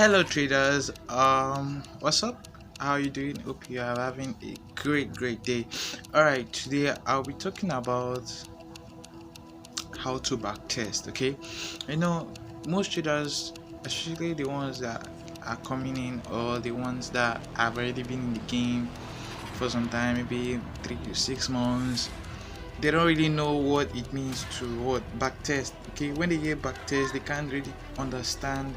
Hello traders, what's up? How are you doing? Hope you are having a great day. All right, today I'll be talking about how to backtest. Okay, you know, most traders, especially the ones that are coming in or the ones that have already been in the game for some time, maybe 3 to 6 months, they don't really know what it means to backtest. Okay, when they hear backtest, they can't really understand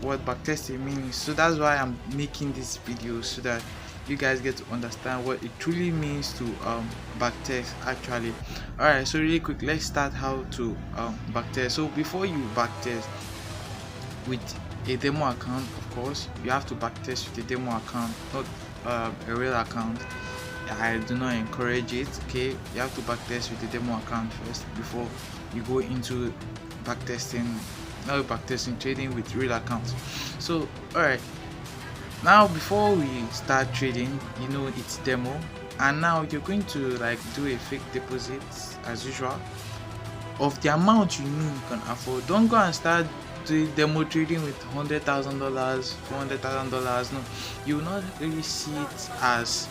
what backtesting means. So that's why I'm making this video, so that you guys get to understand what it truly means to backtest actually. All right, so really quick, let's start how to backtest. So before you backtest with a demo account, of course you have to backtest with a demo account, not a real account. I do not encourage it. Okay, you have to backtest with the demo account first before you go into backtesting. Now backtesting trading with real accounts. So all right, now before we start trading, it's demo, and now you're going to like do a fake deposit as usual of the amount you can afford. Don't go and start doing demo trading with $100,000, $400,000. No, you will not really see it as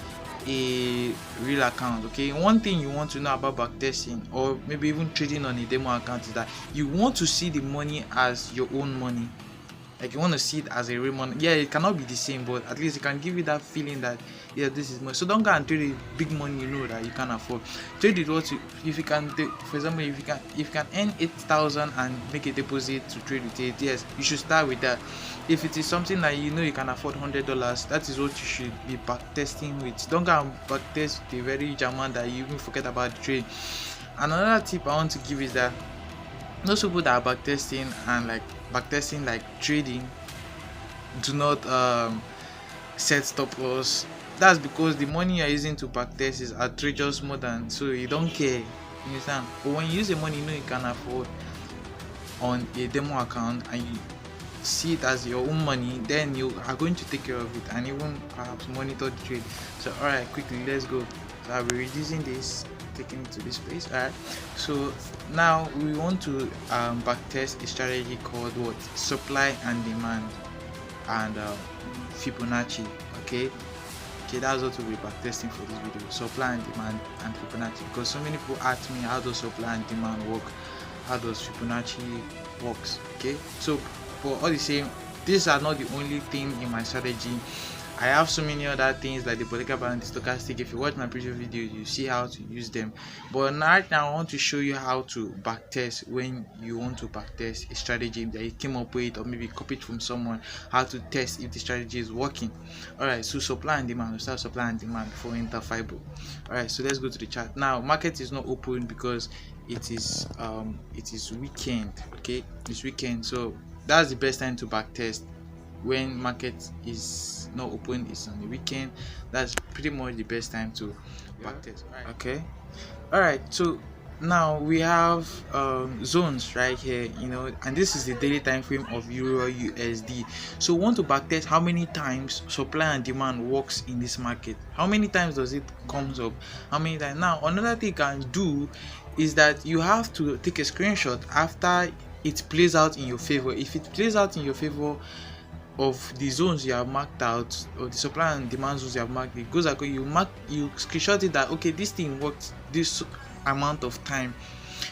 a real account. Okay, one thing you want to know about backtesting or maybe even trading on a demo account is that you want to see the money as your own money. Like, you want to see it as a real money. Yeah, it cannot be the same, but at least it can give you that feeling that yeah, this is money. So don't go and trade with big money you know that you can't afford. Trade with what if you can do. For example, if you can earn 8,000 and make a deposit to trade with it, yes, you should start with that. If it is something that you know you can afford $100, that is what you should be backtesting with. Don't go and backtest with a very huge amount that you even forget about the trade. Another tip I want to give is that most people that are backtesting like trading do not set stop loss. That's because the money you're using to backtest is outrageous more than, so you don't care. You understand? But when you use the money you know you can afford on a demo account and you see it as your own money, then you are going to take care of it and even perhaps monitor the trade. So all right, quickly let's go. So I'll be reducing this, taking it to this place. All right, so now we want to backtest a strategy called what? Supply and demand and Fibonacci. Okay, that's what we'll be backtesting for this video: supply and demand and Fibonacci. Because so many people ask me, how does supply and demand work, how does Fibonacci works? Okay, so for all the same, these are not the only thing in my strategy. I have so many other things like the political balance, the stochastic. If you watch my previous videos, you see how to use them. But right now I want to show you how to backtest when you want to backtest a strategy that you came up with or maybe copied from someone, how to test if the strategy is working. Alright, so supply and demand. We'll start supply and demand before we enter Fibo. Alright, so let's go to the chart. Now market is not open because it is weekend. Okay, it's weekend, so that's the best time to backtest. When market is not open, it's on the weekend. That's pretty much the best time to backtest. Okay, all right, so now we have zones right here, and this is the daily time frame of Euro USD. So we want to backtest how many times supply and demand works in this market. How many times does it comes up? How many times? Now another thing you can do is that you have to take a screenshot after it plays out in your favor. If it plays out in your favor of the zones you have marked out, or the supply and demand zones you have marked, it goes like you screenshot it that okay, this thing worked this amount of time.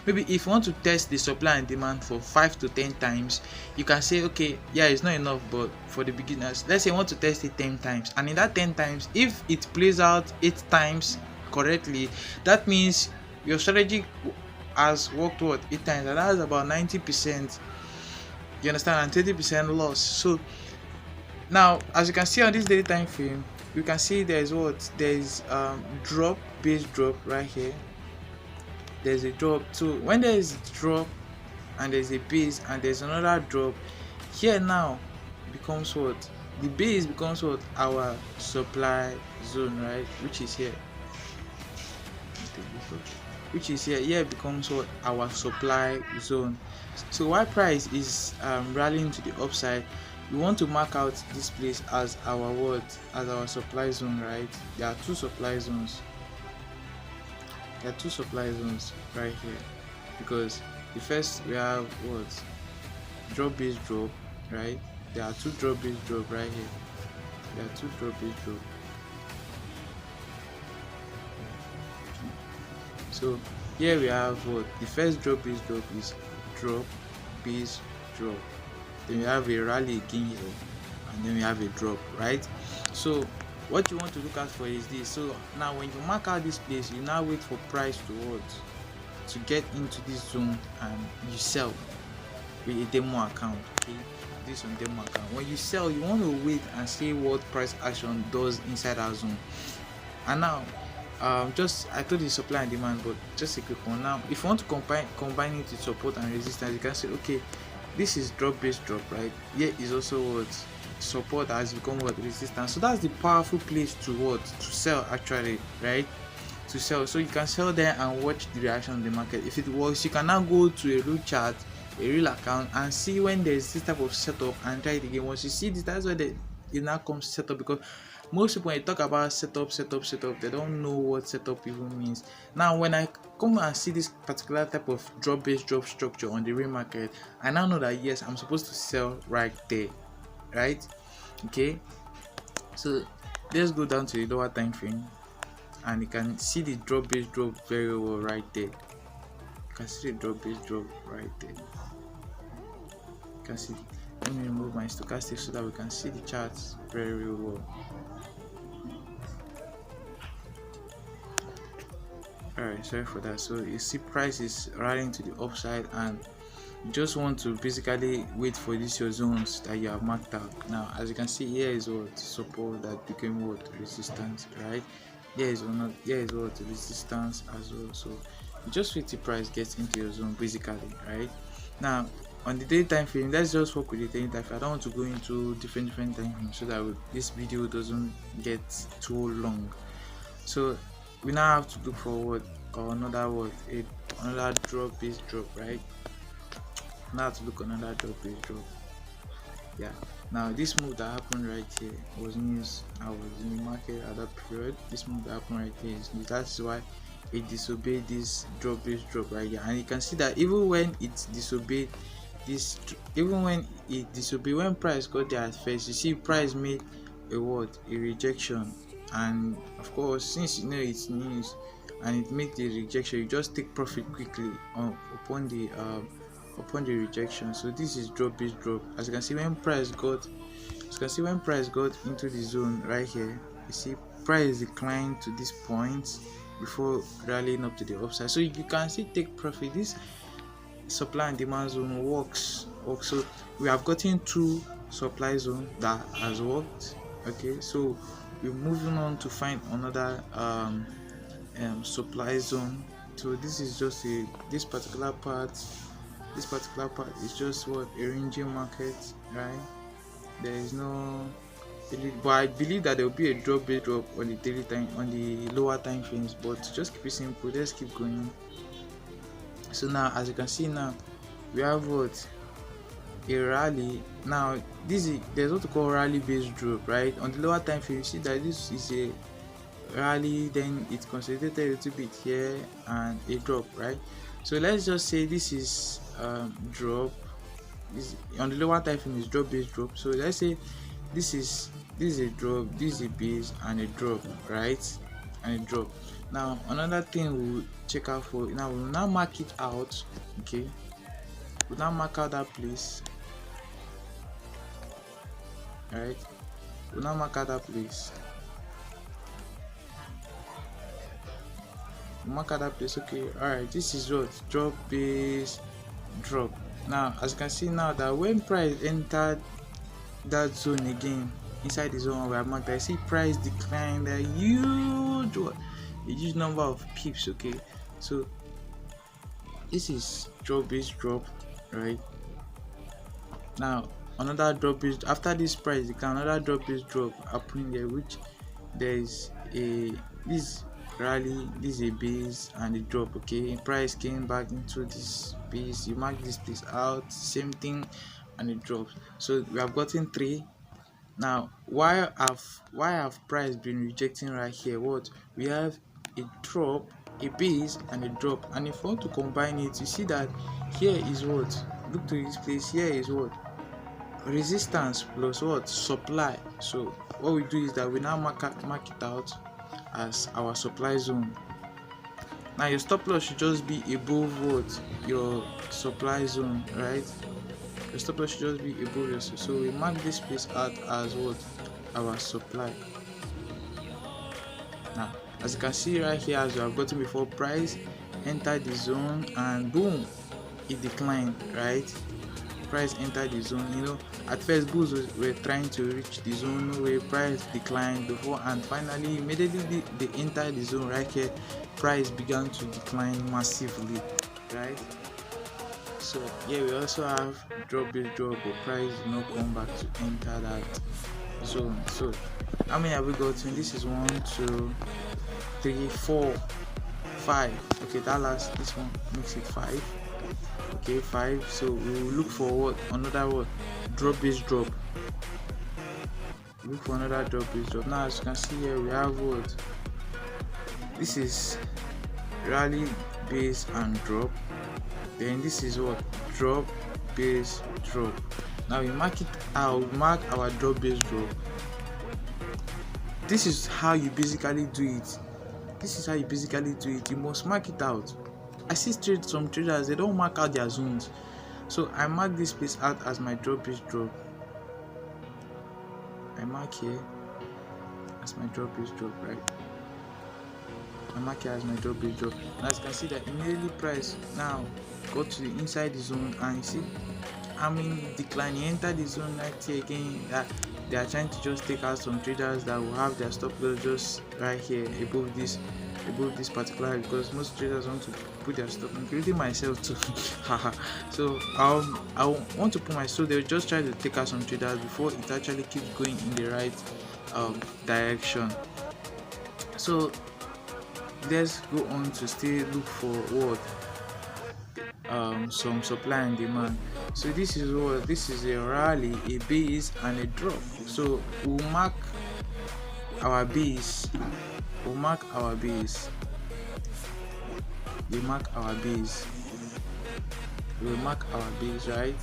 Maybe if you want to test the supply and demand for 5 to 10 times, you can say okay, yeah, it's not enough, but for the beginners, let's say you want to test it 10 times, and in that 10 times, if it plays out 8 times correctly, that means your strategy has worked 8 times, and that's about 90%. You understand? And 30% loss. So now, as you can see on this daily time frame, you can see there's drop, base drop right here. There's a drop. So when there is a drop and there's a base and there's another drop, here now becomes what? The base becomes what? Our supply zone, right? Which is here. Here becomes what? Our supply zone. So while price is rallying to the upside, we want to mark out this place as our supply zone, right? There are two supply zones. Right here, because the first we have what? Drop, base drop, right? there are two drop base drop right here. There are two drop base drop. So here we have what the first drop base drop is drop base drop. Then we have a rally again here, and then we have a drop, right? So what you want to look out for is this. So now when you mark out this place, you now wait for price to get into this zone, and you sell with a demo account. Okay, this on demo account. When you sell, you want to wait and see what price action does inside our zone. And now just I told you supply and demand, but just a quick one. Now if you want to combine it with support and resistance, you can say okay, this is drop base drop, right? Here is also what support has become what resistance. So that's the powerful place to sell actually, right? To sell. So you can sell there and watch the reaction of the market. If it works, you can now go to a real chart, a real account, and see when there's this type of setup and try it again. Once you see this, that's where it now comes setup, because most people when you talk about setup, they don't know what setup even means. Now when I come and see this particular type of drop base drop structure on the real market, I now know that yes, I'm supposed to sell right there, right? Okay, so let's go down to the lower time frame, and you can see the drop base drop very well right there. You can see the drop base drop right there. You can see. Let me remove my stochastic so that we can see the charts very well. Alright, sorry for that. So you see price is riding to the upside, and you just want to basically wait for these your zones that you have marked out. Now as you can see, here is what support that became what resistance, right? Here is what resistance as well. So you just wait till price gets into your zone basically, right? Now on the daily time frame, let's just work with the daily time frame. I don't want to go into different time frames so that this video doesn't get too long. So we now have to look for another drop base drop, right? Now to look another drop base drop. Yeah, now this move that happened right here was news. I was in the market at that period. This move that happened right here is news. That's why it disobeyed this drop base drop right here, and you can see that even when it disobeyed this, when price got there at first, you see price made a rejection. And of course, since you know it's news and it made the rejection, you just take profit quickly upon the rejection. So this is drop base drop. As you can see, when price got into the zone right here, you see price declined to this point before rallying up to the upside. So you can still take profit. This supply and demand zone works. So we have gotten two supply zone that has worked. Okay, so we're moving on to find another supply zone. So this is just this particular part is just a ranging market, right? There is no, but I believe that there will be a drop base drop on the daily time, on the lower time frames. But just keep it simple, let's keep going. So now as you can see, now we have a rally. Now there's what we call rally based drop, right? On the lower time frame, you see that this is a rally, then it consolidated a little bit here and a drop, right? So let's just say this is drop. On the lower time frame is drop based drop. So let's say this is a drop, this is a base and a drop, right? And a drop. Now another thing we'll check out for, now we'll now mark it out. Okay, we'll now mark out that place. Alright, we'll now mark out that place. Mark out that place. Okay, alright, this is what drop base drop. Now as you can see, now that when price entered that zone again, inside the zone we have marked, I see price declined a huge number of pips. Okay, so this is drop base drop, right? Now another drop base after this price decline, another drop base drop happening there, which there is this rally, this is a base and a drop. Okay, price came back into this base, you mark this place out, same thing, and it drops. So we have gotten three. Now why have price been rejecting right here? What we have a drop, a base and a drop, and if you want to combine it, you see that here is what, look to this place, here is what resistance plus what supply. So what we do is that we now mark it out as our supply zone. Now your stop loss should just be above what your supply zone, right? Your stop loss should just be above your, so we mark this place out as what our supply. Now as you can see right here, as we have gotten before, price entered the zone and boom, it declined, right? Price entered the zone. At first bulls were trying to reach the zone where price declined before, and finally immediately they entered the zone right here, price began to decline massively, right? So yeah, we also have drop based drop, but price did not come back to enter that zone. So how many have we gotten? This is 1, 2, 3, 4, 5. Okay, this one makes it 5. Okay, 5. So we will look for what? Another what? Drop based drop. Look for another drop based drop. Now as you can see here, we have what? This is rally base and drop. Then this is what? Drop base drop. Now we mark it out, mark our drop base drop. This is how you basically do it. You must mark it out. I see some traders, they don't mark out their zones. So I mark this place out as my drop base drop. I mark here as my drop base drop, right? I mark here as my drop base drop. Now as you can see that immediately price now go to the inside the zone, and you see how many decline. You enter the zone right here again, that they are trying to just take out some traders that will have their stop loss just right here above this particular, because most traders want to put their stop, including myself too. So I want to put my, so they'll just try to take out some traders before it actually keeps going in the right direction. So let's go on to still look for what some supply and demand. So this is a rally, a base and a drop. So we'll mark our base. We mark our base, right?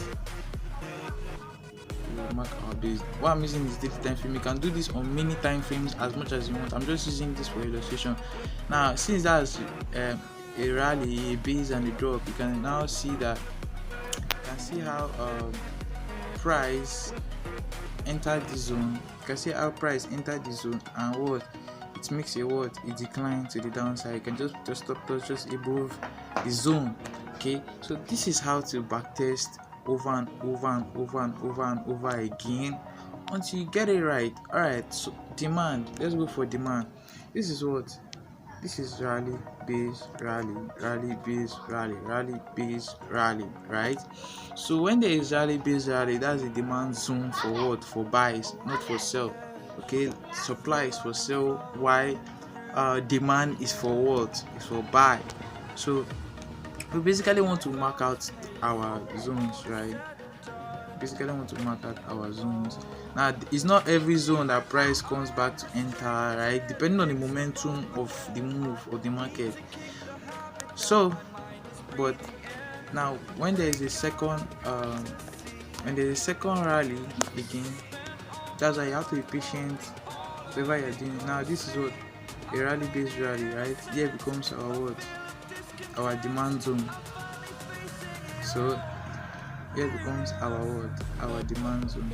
We mark our base. What I'm using is daily time frame. You can do this on many time frames as much as you want. I'm just using this for illustration. Now since that's a rally, a base and a drop, you can now see that, how price entered the zone. You can see how price entered the zone and what it makes a decline to the downside. You can just put your stop loss just above the zone. Okay, so this is how to backtest over and over again until you get it right. All right, so demand, let's go for demand. This is rally base rally base rally, right? So when there is rally base rally, that's a demand zone for what? For buys, not for sell. Okay, supply is for sell, while demand is for what? It's for buy. So we basically want to mark out our zones, right? Now it's not every zone that price comes back to enter, right? Depending on the momentum of the move of the market. So but now when there is a second rally again, that's why you have to be patient whatever you're doing. Now this is what a rally based rally, right? Here becomes our demand zone. So here becomes our demand zone.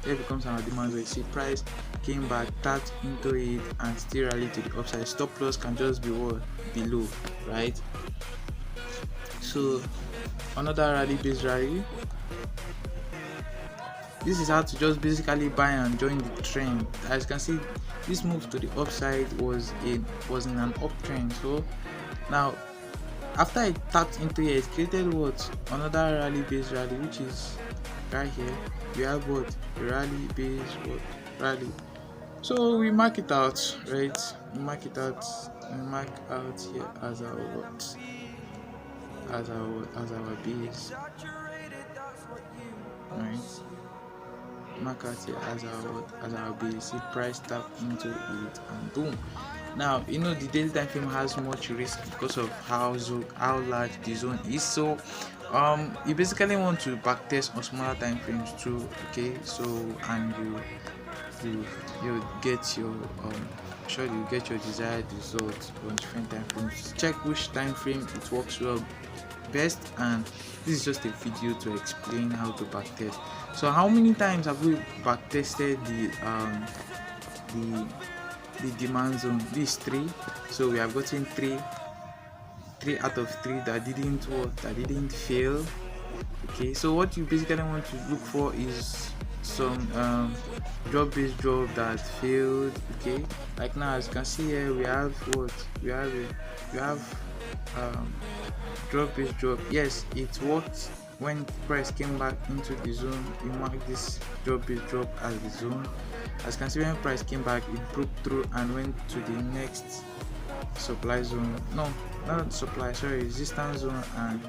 You see price came back, tapped into it and still rally to the upside. Stop loss can just be what? Below, right? So another rally based rally. This is how to just basically buy and join the trend. As you can see, this move to the upside was in an uptrend. So now after it tapped into it, it created what? Another rally based rally, which is right here. We have what? A rally based rally. So we mark it out, right? We mark out here as our what? As our base, right? Mark out here as our base. See price tap into it and boom. Now the daily time frame has much risk because of how large the zone is. So You basically want to backtest on smaller time frames too. Okay, so and you you get your sure you get your desired result on different time frames. Check which time frame it works well best, and this is just a video to explain how to backtest. So how many times have we backtested the the demand zone? This is three, so we have gotten three out of three that didn't work, that didn't fail. Okay, so what you basically want to look for is some job based job that failed. Okay, like now as you can see here, we have what we have um job based job. Yes, it worked when price came back into the zone. You mark this job based job as the zone. As you can see, when price came back, it broke through and went to the next supply zone. No, not supply, sorry, resistance zone, and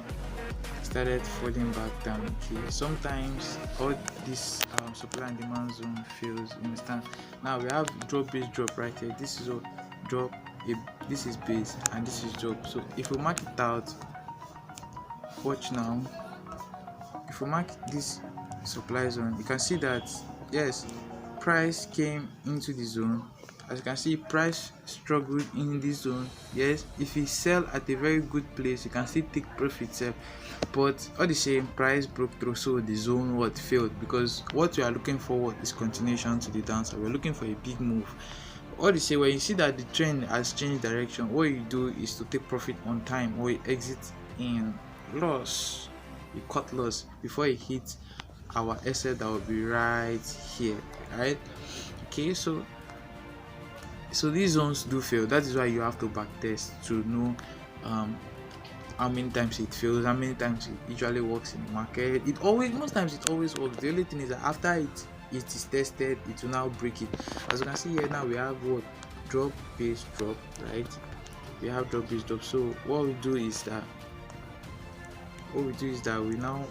started falling back down. Okay, sometimes all this supply and demand zone fails, you understand. Now we have drop based drop right here. This is a drop, this is base, and this is drop. So if we mark it out, watch now, if we mark this supply zone, you can see that yes, price came into the zone. As you can see, price struggled in this zone. Yes, if you sell at a very good place, you can still take profit sef, but all the same price broke through, so the zone what failed, because what we are looking for is continuation to the downside. We're looking for a big move. All the same, when you see that the trend has changed direction, what you do is to take profit on time, or you exit in loss. You cut loss before it hits our asset that will be right here, right? Okay, so these zones do fail. That is why you have to backtest to know how many times it fails, how many times it usually works in the market. It always, most times it always works. The only thing is that after it is tested, it will now break it. As you can see here, now we have what drop base drop, right? We have drop base drop. So what we do is that we now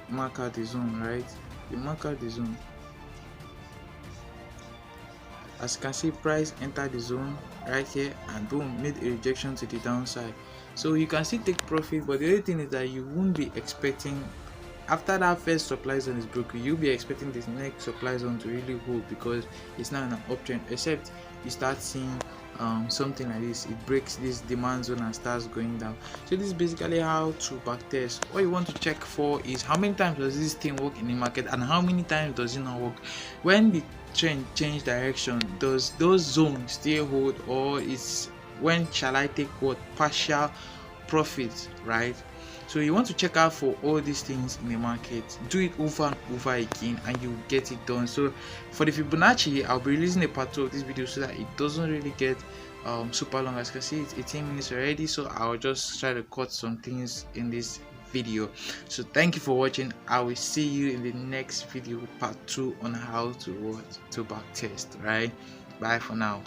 mark out the zone, right? We mark out the zone. As you can see, price entered the zone right here and boom, made a rejection to the downside. So you can still take profit, but the only thing is that you won't be expecting, after that first supply zone is broken, you'll be expecting this next supply zone to really hold, because it's not an uptrend, except you start seeing something like this, it breaks this demand zone and starts going down. So this is basically how to backtest. What you want to check for is how many times does this thing work in the market, and how many times does it not work. When the trend change direction, does those zones still hold, or it's when shall I take what partial profit, right? So you want to check out for all these things in the market. Do it over and over again and you get it done. So for the Fibonacci, I'll be releasing a part 2 of this video so that it doesn't really get super long. As you can see, it's 18 minutes already, so I'll just try to cut some things in this video. So thank you for watching. I will see you in the next video, part 2, on how to backtest. Right, bye for now.